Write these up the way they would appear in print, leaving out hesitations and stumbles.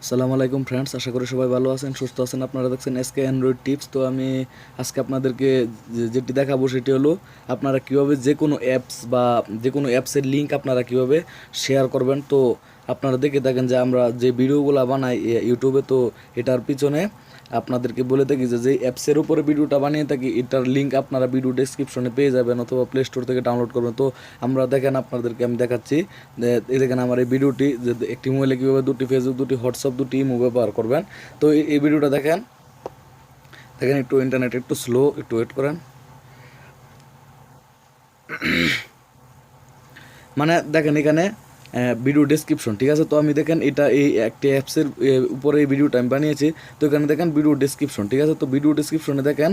আসসালামু আলাইকুম ফ্রেন্ডস, আশা করি সবাই ভালো আছেন, সুস্থ আছেন। আপনারা দেখছেন এসকে অ্যান্ড্রয়েড টিপস। তো আমি আজকে আপনাদেরকে যেটি দেখাবো সেটি হলো আপনারা কীভাবে যে কোনো অ্যাপস বা যে কোনো অ্যাপসের লিঙ্ক আপনারা কীভাবে শেয়ার করবেন। তো আপনারা দেখে থাকেন যে আমরা যে ভিডিওগুলো বানাই ইউটিউবে, তো এটার পিছনে আপনাদেরকে বলে থাকি যে যে অ্যাপসের উপরে ভিডিওটা বানিয়ে থাকি এটার লিঙ্ক আপনারা ভিডিও ডেসক্রিপশনে পেয়ে যাবেন অথবা প্লে স্টোর থেকে ডাউনলোড করবেন। তো আমরা দেখেন আপনাদেরকে আমি দেখাচ্ছি এই দেখেন আমার এই ভিডিওটি যে একটি মোবাইলে কীভাবে দুটি ফেসবুক, দুটি হোয়াটসঅ্যাপ, দুটি ইমো ব্যবহার করবেন। তো এই ভিডিওটা দেখেন দেখেন একটু ইন্টারনেট একটু স্লো, একটু ওয়েট করেন। মানে দেখেন এখানে ভিডিও ডেসক্রিপশন, ঠিক আছে। তো আমি দেখেন এটা এই একটি অ্যাপসের উপরে এই ভিডিওটা আমি বানিয়েছি। তো এখানে দেখেন ভিডিও ডেসক্রিপশন, ঠিক আছে। তো ভিডিও ডেসক্রিপশনে দেখেন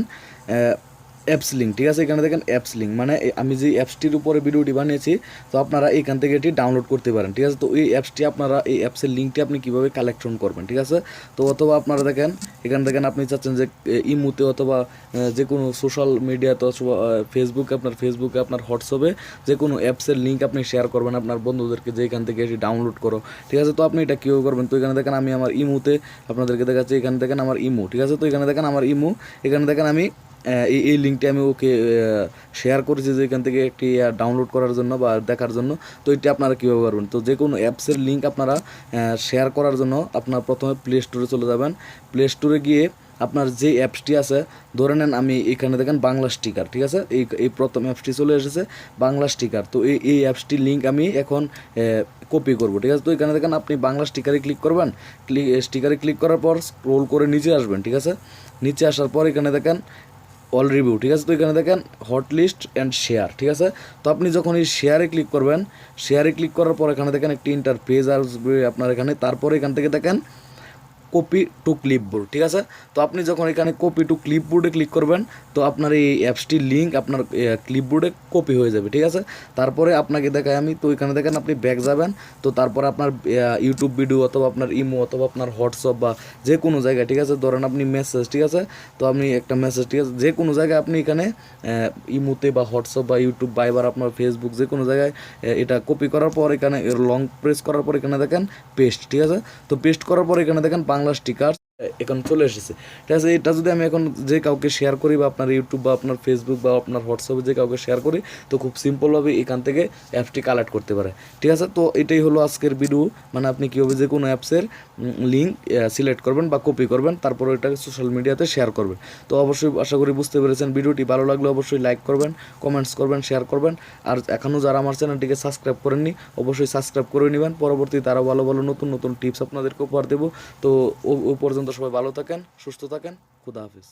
অ্যাপস লিঙ্ক, ঠিক আছে। এখানে দেখেন অ্যাপস লিঙ্ক, মানে আমি যে অ্যাপসটির উপরে ভিডিওটি বানিয়েছি তো আপনারা এখান থেকে এটি ডাউনলোড করতে পারেন, ঠিক আছে। তো এই অ্যাপসটি আপনারা এই অ্যাপসের লিঙ্কটি আপনি কীভাবে কালেকশন করবেন, ঠিক আছে। তো অথবা আপনারা দেখেন এখানে দেখেন আপনি চাচ্ছেন যে ইমুতে অথবা যে কোনো সোশ্যাল মিডিয়াতে অথবা ফেসবুকে আপনার হোয়াটসঅ্যাপে যে কোনো অ্যাপসের লিঙ্ক আপনি শেয়ার করবেন আপনার বন্ধুদেরকে যে এখান থেকে এটি ডাউনলোড করো, ঠিক আছে। তো আপনি এটা কীভাবে করবেন, তো এখানে দেখেন আমি আমার ইমুতে আপনাদেরকে দেখাচ্ছি। এখানে দেখেন আমার ইমু, ঠিক আছে। তো এখানে দেখেন আমার ইমু, এখানে দেখেন আমি এই লিঙ্কটি আমি ওকে শেয়ার করেছি যে এখান থেকে একটি ডাউনলোড করার জন্য বা দেখার জন্য। তো এটি আপনারা কীভাবে করবেন, তো যে কোনো অ্যাপসের লিঙ্ক আপনারা শেয়ার করার জন্য আপনার প্রথমে প্লে স্টোরে চলে যাবেন। প্লে স্টোরে গিয়ে আপনার যে অ্যাপসটি আছে, ধরে নেন আমি এখানে দেখেন বাংলা স্টিকার, ঠিক আছে। এই প্রথম অ্যাপসটি চলে এসেছে বাংলা স্টিকার। তো এই অ্যাপসটির লিঙ্ক আমি এখন কপি করব, ঠিক আছে। তো এখানে দেখেন আপনি বাংলা স্টিকারে ক্লিক করবেন। স্টিকারে ক্লিক করার পর স্ক্রোল করে নিচে আসবেন, ঠিক আছে। নিচে আসার পর এখানে দেখেন অল রিভিউ, ঠিক আছে। তো এখানে দেখেন হট লিস্ট অ্যান্ড শেয়ার, ঠিক আছে। তো আপনি যখন এই শেয়ারে ক্লিক করবেন, শেয়ারে ক্লিক করার পর এখানে দেখেন একটি ইন্টারফেস আসবে আপনার এখানে। তারপরে এখান থেকে দেখেন কপি টু ক্লিপবোর্ড, ঠিক আছে। তো আপনি যখন এখানে কপি টু ক্লিপবোর্ডে ক্লিক করবেন তো আপনার এই অ্যাপসটির লিঙ্ক আপনার ক্লিপবোর্ডে কপি হয়ে যাবে, ঠিক আছে। তারপরে আপনাকে দেখাই আমি, তো এখানে দেখেন আপনি ব্যাক যাবেন। তো তারপরে আপনার ইউটিউব ভিডিও অথবা আপনার ইমো অথবা আপনার হোয়াটসঅ্যাপ বা যে কোনো জায়গায়, ঠিক আছে। ধরেন আপনি মেসেজ, ঠিক আছে। তো আপনি একটা মেসেজ, ঠিক আছে, যে কোনো জায়গায় আপনি এখানে ইমোতে বা হোয়াটসঅ্যাপ বা ইউটিউব বা এবার আপনার ফেসবুক যে কোনো জায়গায় এটা কপি করার পর এখানে লং প্রেস করার পর এখানে দেখেন পেস্ট, ঠিক আছে। তো পেস্ট করার পর এখানে দেখেন বাংলা স্টিকার এখন চলে এসেছে, ঠিক আছে। এটা যদি আমি এখন যে কাউকে শেয়ার করি বা আপনার ইউটিউব বা আপনার ফেসবুক বা আপনার হোয়াটসঅ্যাপে যে কাউকে শেয়ার করি তো খুব সিম্পলভাবে এখান থেকে অ্যাপসটি কালেক্ট করতে পারে, ঠিক আছে। তো এটাই হলো আজকের ভিডিও, মানে আপনি কীভাবে যে কোনো অ্যাপসের লিঙ্ক সিলেক্ট করবেন বা কপি করবেন, তারপর ওইটাকে সোশ্যাল মিডিয়াতে শেয়ার করবেন। তো অবশ্যই আশা করি বুঝতে পেরেছেন। ভিডিওটি ভালো লাগলে অবশ্যই লাইক করবেন, কমেন্টস করবেন, শেয়ার করবেন। আর এখনও যারা আমার চ্যানেলটিকে সাবস্ক্রাইব করেননি অবশ্যই সাবস্ক্রাইব করে নেবেন। পরবর্তীতে আরও ভালো ভালো নতুন নতুন টিপস আপনাদেরকে উপহার দেবো। তো ও পর্যন্ত সবাই ভালো থাকেন, সুস্থ থাকেন, খুদা হাফিজ।